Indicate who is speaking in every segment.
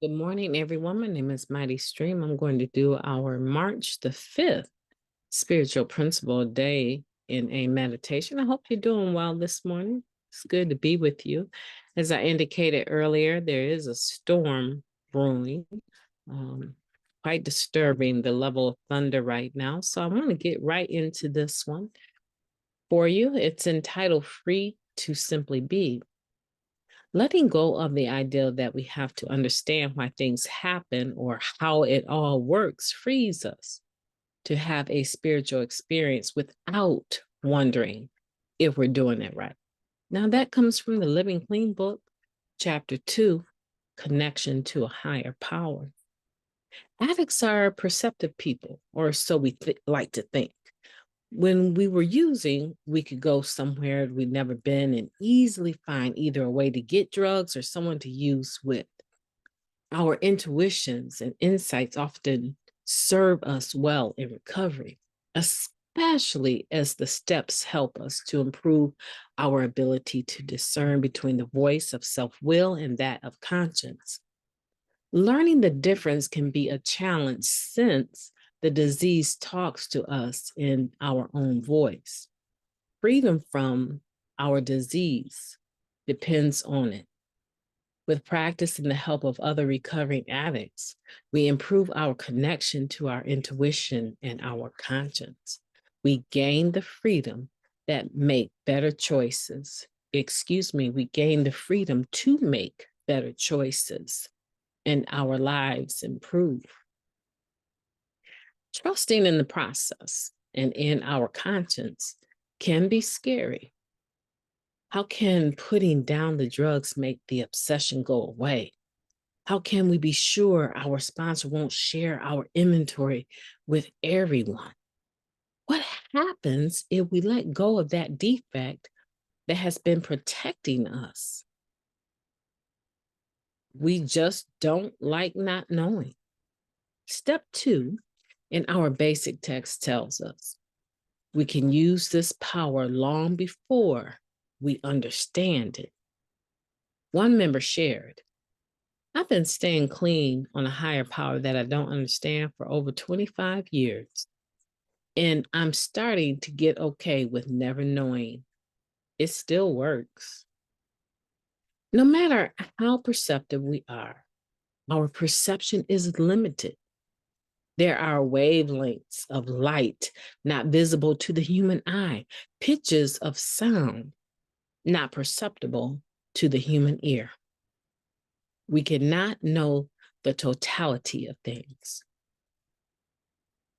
Speaker 1: Good morning, everyone. My name is Mighty Stream. I'm going to do our March the 5th spiritual principle day in a meditation. I hope you're doing well this morning. It's good to be with you. As I indicated earlier, there is a storm brewing, quite disturbing, the level of thunder right now. So I want to get right into this one for you. It's entitled Free to Simply Be. Letting go of the idea that we have to understand why things happen or how it all works frees us to have a spiritual experience without wondering if we're doing it right. Now, that comes from the Living Clean book, chapter 2, Connection to a Higher Power. Addicts are perceptive people, or so we like to think. When we were using, we could go somewhere we'd never been and easily find either a way to get drugs or someone to use with. Our intuitions and insights often serve us well in recovery, especially as the steps help us to improve our ability to discern between the voice of self-will and that of conscience. Learning the difference can be a challenge since the disease talks to us in our own voice. Freedom from our disease depends on it. With practice and the help of other recovering addicts, we improve our connection to our intuition and our conscience. We gain the freedom that make better choices. We gain the freedom to make better choices and our lives improve. Trusting in the process and in our conscience can be scary. How can putting down the drugs make the obsession go away? How can we be sure our sponsor won't share our inventory with everyone? What happens if we let go of that defect that has been protecting us? We just don't like not knowing. Step 2 in our basic text tells us we can use this power long before we understand it. One member shared, I've been staying clean on a higher power that I don't understand for over 25 years. And I'm starting to get okay with never knowing. It still works. No matter how perceptive we are, our perception is limited. There are wavelengths of light not visible to the human eye, pitches of sound not perceptible to the human ear. We cannot know the totality of things.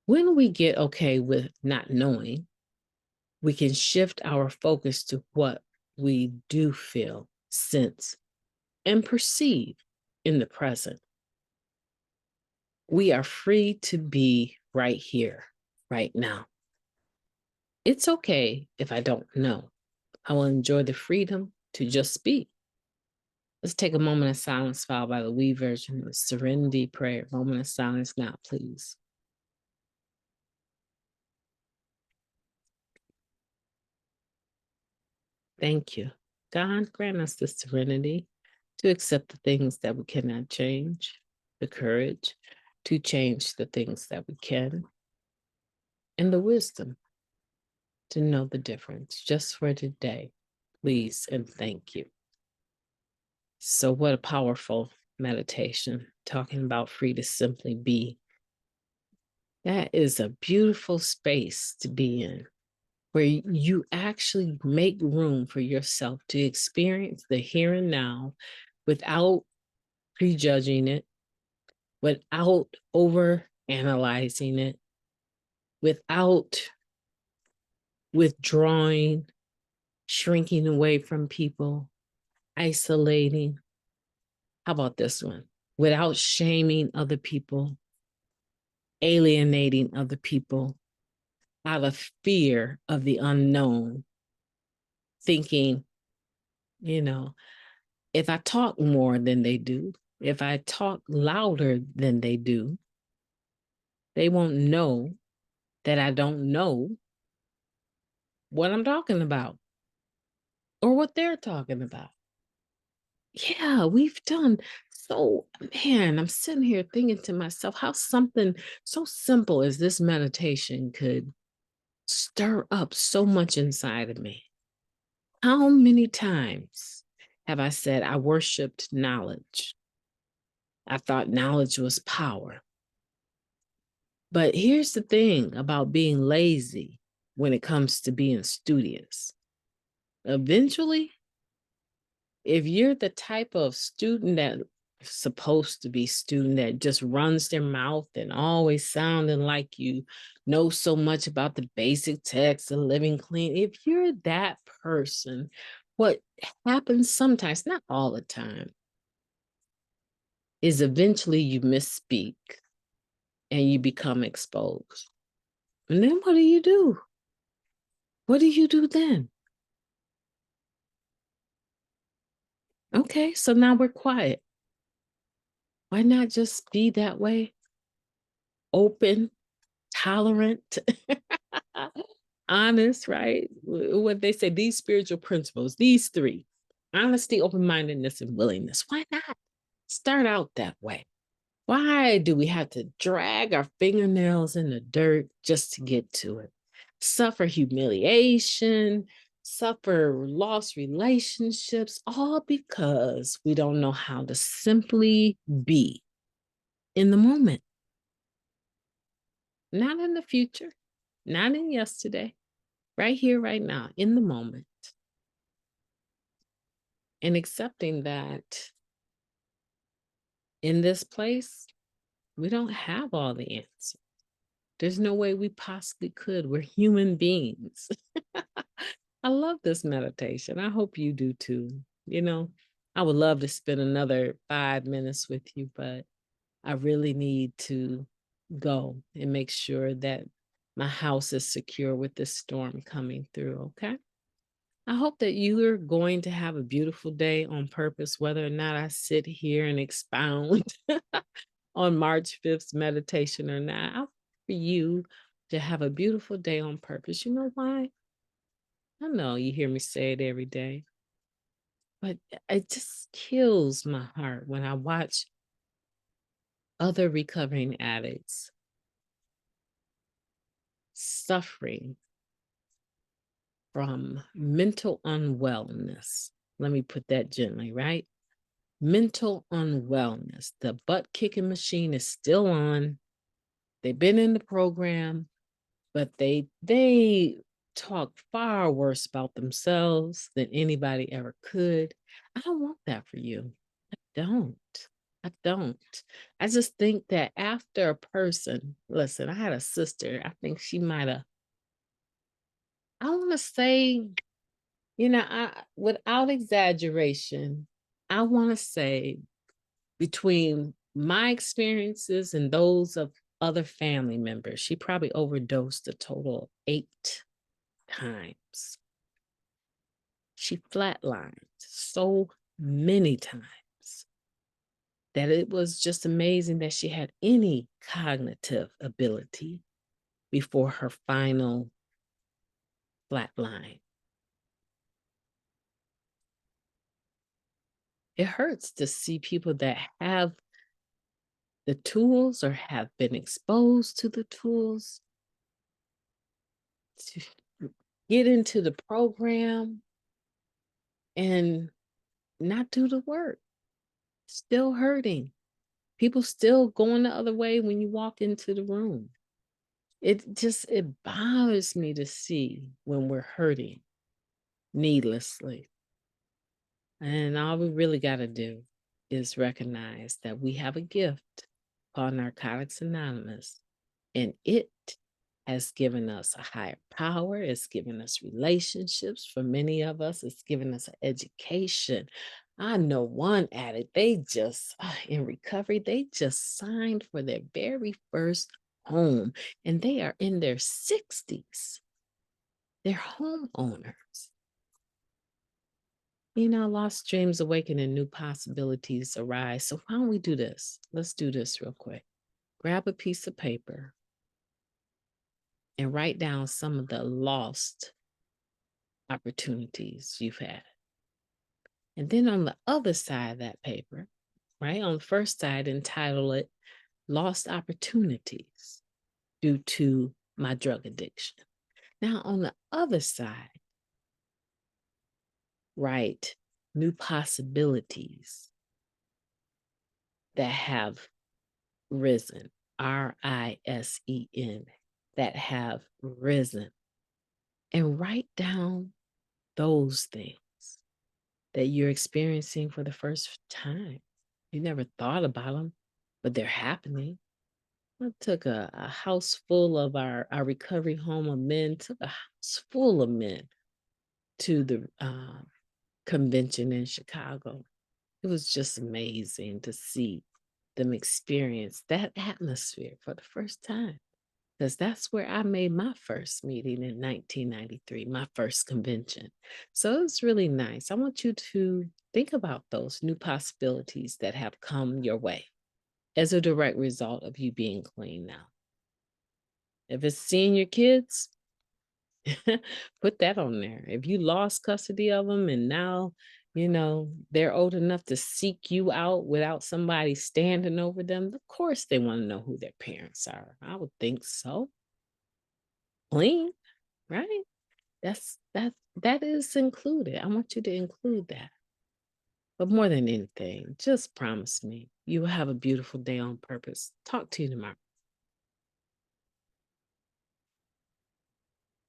Speaker 1: When we get okay with not knowing, we can shift our focus to what we do feel, sense, and perceive in the present. We are free to be right here, right now. It's okay if I don't know. I will enjoy the freedom to just be. Let's take a moment of silence followed by the We version of the Serenity Prayer. Moment of silence now, please. Thank you. God, grant us the serenity to accept the things that we cannot change, the courage to change the things that we can, and the wisdom to know the difference just for today. Please and thank you. So, what a powerful meditation, talking about free to simply be. That is a beautiful space to be in, where you actually make room for yourself to experience the here and now without prejudging it, without over analyzing it, without withdrawing, shrinking away from people, isolating. How about this one? Without shaming other people, alienating other people out of fear of the unknown, thinking, if I talk more than they do, if I talk louder than they do, they won't know that I don't know what I'm talking about or what they're talking about. Yeah, we've done So, man, I'm sitting here thinking to myself how something so simple as this meditation could stir up so much inside of me. How many times have I said I worshiped knowledge? I thought knowledge was power. But here's the thing about being lazy when it comes to being studious. Eventually, if you're the type of student that supposed to be student that just runs their mouth and always sounding like you know so much about the basic text and living clean, if you're that person, what happens sometimes, not all the time, is eventually you misspeak and you become exposed. And then what do you do? What do you do then? Okay, so now we're quiet. Why not just be that way? Open, tolerant, honest, right? What they say, these spiritual principles, these three: honesty, open mindedness, and willingness. Why not start out that way? Why do we have to drag our fingernails in the dirt just to get to it? Suffer humiliation, suffer lost relationships, all because we don't know how to simply be in the moment, not in the future, not in yesterday, right here, right now, in the moment, and accepting that in this place, we don't have all the answers. There's no way we possibly could. We're human beings. I love this meditation. I hope you do too. You know, I would love to spend another 5 minutes with you, but I really need to go and make sure that my house is secure with this storm coming through. Okay. I hope that you are going to have a beautiful day on purpose, whether or not I sit here and expound on March 5th's meditation or not. I hope for you to have a beautiful day on purpose. You know why? I know you hear me say it every day, but it just kills my heart when I watch other recovering addicts suffering from mental unwellness. Let me put that gently, right? Mental unwellness. The butt kicking machine is still on. They've been in the program, but they talk far worse about themselves than anybody ever could. I don't want that for you. I don't. I don't. I just think that after a person, listen, I had a sister, I think she might have, I want to say, without exaggeration, I want to say between my experiences and those of other family members, she probably overdosed a total of 8 times. She flatlined so many times that it was just amazing that she had any cognitive ability before her final flatline. It hurts to see people that have the tools or have been exposed to the tools to get into the program and not do the work. Still hurting. People still going the other way when you walk into the room. It bothers me to see when we're hurting needlessly. And all we really got to do is recognize that we have a gift called Narcotics Anonymous, and it has given us a higher power. It's given us relationships. For many of us, it's given us an education. I know one addict, they just, in recovery, they just signed for their very first home, and they are in their 60s. They're homeowners. Lost dreams awaken and new possibilities arise. So why don't we do this? Let's do this real quick. Grab a piece of paper and write down some of the lost opportunities you've had. And then on the other side of that paper, right? On the first side, entitle it Lost Opportunities Due to My Drug Addiction. Now, on the other side, write New Possibilities that have risen, RISEN, that have risen, and write down those things that you're experiencing for the first time. You never thought about them, but they're happening. I took a house full of our recovery home of men, took a house full of men to the convention in Chicago. It was just amazing to see them experience that atmosphere for the first time. Because that's where I made my first meeting in 1993, my first convention. So it's really nice. I want you to think about those new possibilities that have come your way as a direct result of you being clean now. If it's seeing your kids, put that on there. If you lost custody of them and now, they're old enough to seek you out without somebody standing over them, of course they want to know who their parents are. I would think so. Clean, right? That is included. I want you to include that. But more than anything, just promise me you will have a beautiful day on purpose. Talk to you tomorrow.